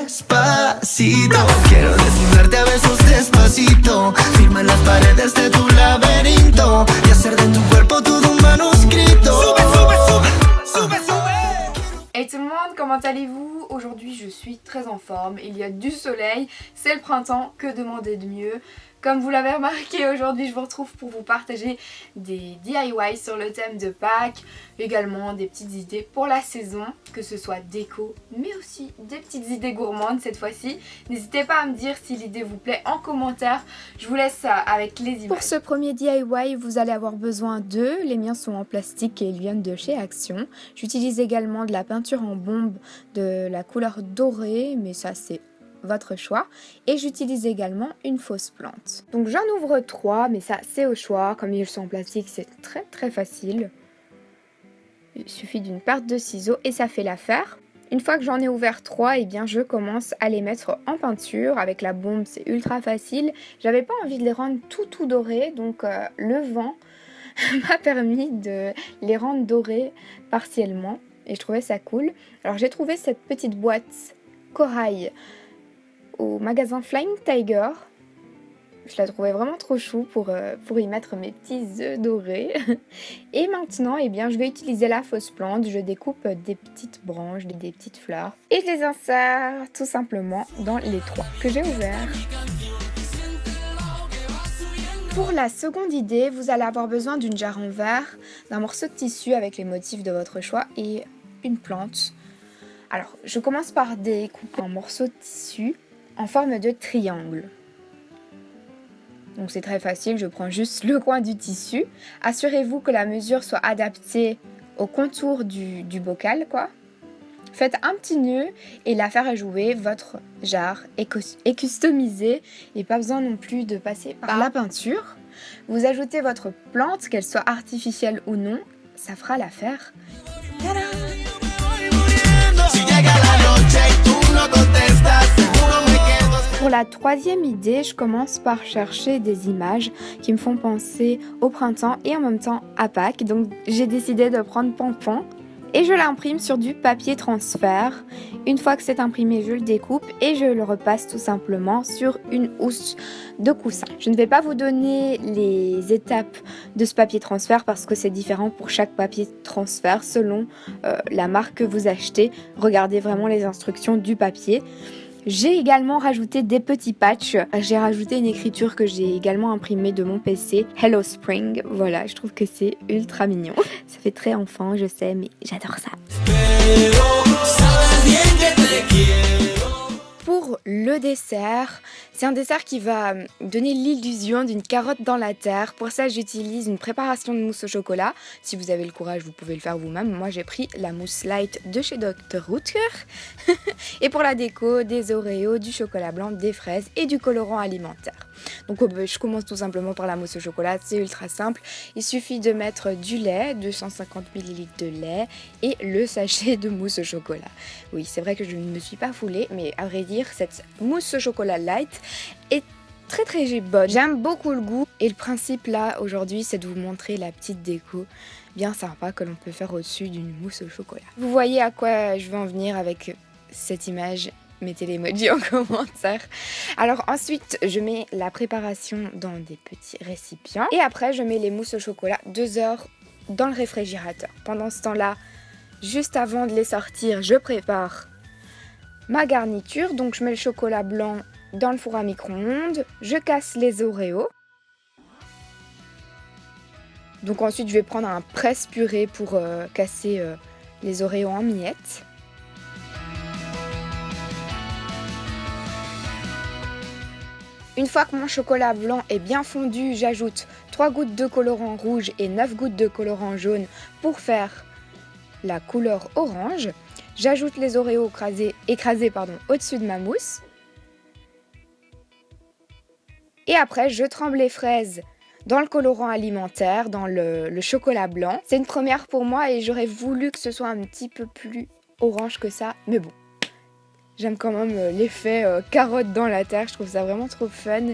Despacito, quiero desnudarte a besos despacito, firma las paredes de tu laberinto y hacer de tu cuerpo todo un manuscrito. Hey tout le monde, comment allez-vous? Aujourd'hui je suis très en forme, il y a du soleil, c'est le printemps, que demander de mieux? Comme vous l'avez remarqué, aujourd'hui je vous retrouve pour vous partager des DIY sur le thème de Pâques, également des petites idées pour la saison, que ce soit déco, mais aussi des petites idées gourmandes cette fois-ci. N'hésitez pas à me dire si l'idée vous plaît en commentaire, je vous laisse avec les images. Pour ce premier DIY, vous allez avoir besoin d'eux, les miens sont en plastique et ils viennent de chez Action. J'utilise également de la peinture en bombe de la couleur dorée, mais ça c'est votre choix, et j'utilise également une fausse plante. Donc j'en ouvre 3, mais ça c'est au choix, comme ils sont en plastique c'est très facile. Il suffit d'une paire de ciseaux et ça fait l'affaire. Une fois que j'en ai ouvert 3, eh bien je commence à les mettre en peinture. Avec la bombe c'est ultra facile. J'avais pas envie de les rendre tout dorés, donc le vent m'a permis de les rendre dorés partiellement et je trouvais ça cool. Alors j'ai trouvé cette petite boîte corail au magasin Flying Tiger. Je la trouvais vraiment trop chou pour y mettre mes petits œufs dorés. Et maintenant, eh bien, je vais utiliser la fausse plante. Je découpe des petites branches, des petites fleurs. Et je les insère tout simplement dans les 3 que j'ai ouverts. Pour la seconde idée, vous allez avoir besoin d'une jarre en verre, d'un morceau de tissu avec les motifs de votre choix et une plante. Alors, je commence par découper un morceau de tissu en forme de triangle. Donc c'est très facile, je prends juste le coin du tissu. Assurez-vous que la mesure soit adaptée au contour du bocal, quoi. Faites un petit nœud et l'affaire est jouée, votre jarre est customisée et pas besoin non plus de passer par la peinture. Vous ajoutez votre plante, qu'elle soit artificielle ou non, ça fera l'affaire. Tadam! Pour la troisième idée, je commence par chercher des images qui me font penser au printemps et en même temps à Pâques. Donc j'ai décidé de prendre Pampan et je l'imprime sur du papier transfert. Une fois que c'est imprimé, je le découpe et je le repasse tout simplement sur une housse de coussin. Je ne vais pas vous donner les étapes de ce papier transfert parce que c'est différent pour chaque papier transfert selon la marque que vous achetez. Regardez vraiment les instructions du papier. J'ai également rajouté des petits patchs. J'ai rajouté une écriture que j'ai également imprimée de mon PC. Hello Spring. Voilà, je trouve que c'est ultra mignon. Ça fait très enfant, je sais, mais j'adore ça. Pour le dessert, c'est un dessert qui va donner l'illusion d'une carotte dans la terre. Pour ça, j'utilise une préparation de mousse au chocolat. Si vous avez le courage, vous pouvez le faire vous-même. Moi, j'ai pris la mousse light de chez Dr. Rutger. Et pour la déco, des Oreos, du chocolat blanc, des fraises et du colorant alimentaire. Donc je commence tout simplement par la mousse au chocolat, c'est ultra simple. Il suffit de mettre du lait, 250 ml de lait et le sachet de mousse au chocolat. Oui, c'est vrai que je ne me suis pas foulée, mais à vrai dire, cette mousse au chocolat light est très bonne. J'aime beaucoup le goût et le principe là aujourd'hui, c'est de vous montrer la petite déco bien sympa que l'on peut faire au-dessus d'une mousse au chocolat. Vous voyez à quoi je veux en venir avec cette image? Mettez l'emoji en commentaire. Alors ensuite, je mets la préparation dans des petits récipients. Et après, je mets les mousses au chocolat 2 heures dans le réfrigérateur. Pendant ce temps-là, juste avant de les sortir, je prépare ma garniture. Donc je mets le chocolat blanc dans le four à micro-ondes. Je casse les Oreos. Donc ensuite, je vais prendre un presse-purée pour casser les Oreos en miettes. Une fois que mon chocolat blanc est bien fondu, j'ajoute 3 gouttes de colorant rouge et 9 gouttes de colorant jaune pour faire la couleur orange. J'ajoute les Oreos écrasés au-dessus de ma mousse. Et après, je trempe les fraises dans le colorant alimentaire, dans le chocolat blanc. C'est une première pour moi et j'aurais voulu que ce soit un petit peu plus orange que ça, mais bon. J'aime quand même l'effet carotte dans la terre, je trouve ça vraiment trop fun.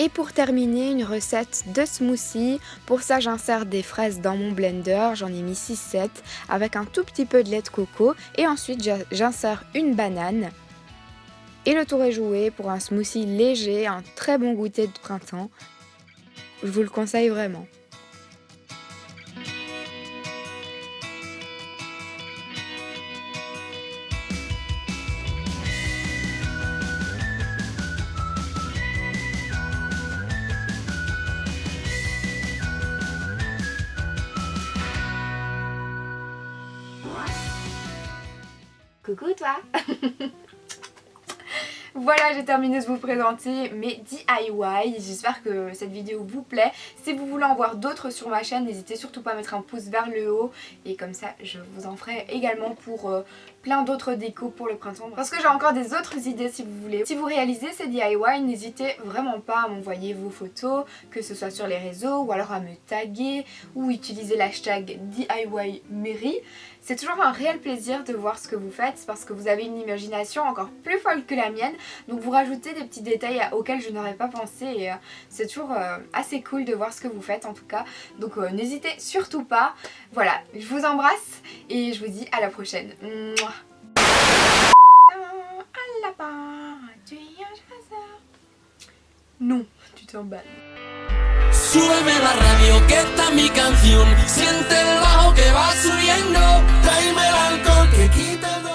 Et pour terminer, une recette de smoothie. Pour ça, j'insère des fraises dans mon blender, j'en ai mis 6-7 avec un tout petit peu de lait de coco et ensuite j'insère une banane. Et le tour est joué pour un smoothie léger, un très bon goûter de printemps. Je vous le conseille vraiment. Coucou toi. Voilà, j'ai terminé de vous présenter mes DIY. J'espère que cette vidéo vous plaît. Si vous voulez en voir d'autres sur ma chaîne, n'hésitez surtout pas à mettre un pouce vers le haut. Et comme ça, je vous en ferai également pour plein d'autres décos pour le printemps. Parce que j'ai encore des autres idées si vous voulez. Si vous réalisez ces DIY, n'hésitez vraiment pas à m'envoyer vos photos, que ce soit sur les réseaux ou alors à me taguer ou utiliser l'hashtag DIYMairie. C'est toujours un réel plaisir de voir ce que vous faites parce que vous avez une imagination encore plus folle que la mienne. Donc vous rajoutez des petits détails auxquels je n'aurais pas pensé et c'est toujours assez cool de voir ce que vous faites en tout cas. Donc n'hésitez surtout pas. Voilà, je vous embrasse et je vous dis à la prochaine. Mouah. Non, tu t'emballes. Súbeme la radio que está mi canción. Siente el bajo que va subiendo. Tráeme el alcohol que quita el